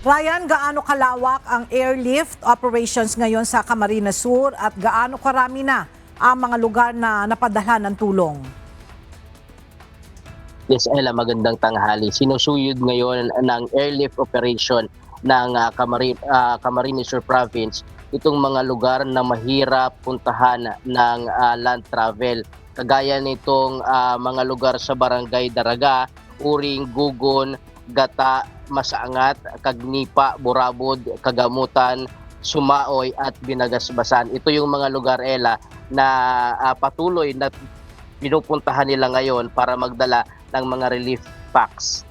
Ryan, gaano kalawak ang airlift operations ngayon sa Camarines Sur at gaano karami na ang mga lugar na napadala ng tulong? Yes, Ella, magandang tanghali. Sinusuyod ngayon ng airlift operation ng Camarines Sur Province itong mga lugar na mahirap puntahan ng land travel. Kagaya nitong mga lugar sa Barangay Daraga, Uring, Gugon, Gata, Masaangat, Kagnipa, Burabod, Kagamutan, Sumaoy at Binagasbasan. Ito yung mga lugar, Ella, na patuloy na pinupuntahan nila ngayon para magdala ng mga relief packs.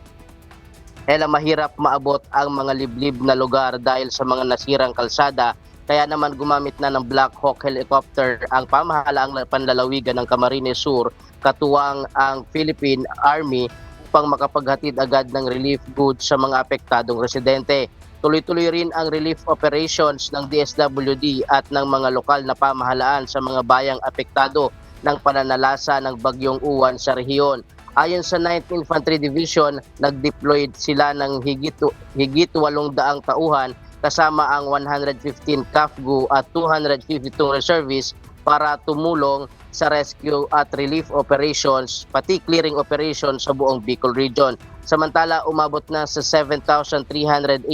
Ella, mahirap maabot ang mga liblib na lugar dahil sa mga nasirang kalsada, kaya naman gumamit na ng Black Hawk helicopter ang pamahalaang panlalawigan ng Camarines Sur, katuwang ang Philippine Army upang makapaghatid agad ng relief goods sa mga apektadong residente. Tuloy-tuloy rin ang relief operations ng DSWD at ng mga lokal na pamahalaan sa mga bayang apektado ng pananalasa ng Bagyong Uwan sa rehiyon. Ayon sa 9th Infantry Division, nag-deployed sila ng higit 800 tauhan kasama ang 115 CAFGU at 252 reservists para tumulong sa rescue at relief operations, pati clearing operations sa buong Bicol Region. Samantala, umabot na sa 7,389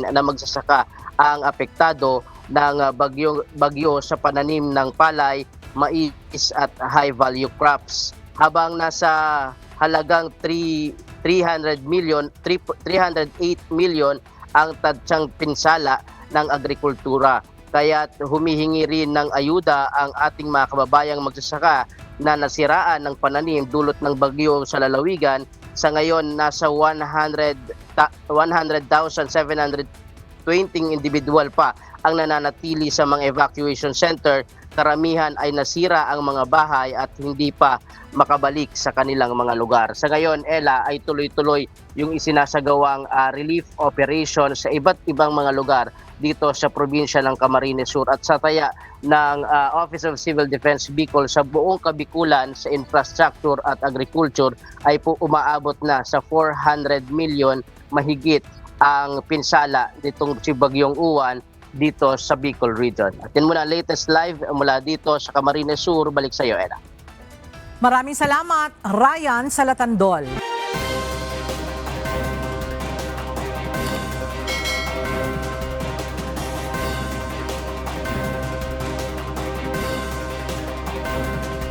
na magsasaka ang apektado ng bagyo sa pananim ng palay, mais at high-value crops. Habang nasa halagang 308 million ang tadsyang pinsala ng agrikultura. Kaya humihingi rin ng ayuda ang ating mga kababayang magsasaka na nasiraan ng pananim dulot ng bagyo sa lalawigan. Sa ngayon, nasa 100,720 individual pa ang nananatili sa mga evacuation center. Karamihan ay nasira ang mga bahay at hindi pa makabalik sa kanilang mga lugar. Sa ngayon, Ella, ay tuloy-tuloy yung isinasagawang relief operation sa iba't ibang mga lugar dito sa probinsya ng Camarines Sur at sa taya ng Office of Civil Defense Bicol sa buong Kabikulan sa infrastructure at agriculture ay po umaabot na sa 400 million mahigit ang pinsala nitong si Bagyong Uwan dito sa Bicol Region. At yun muna latest live mula dito sa Camarines Sur. Balik sa iyo, Ella. Maraming salamat, Ryan Salatandol.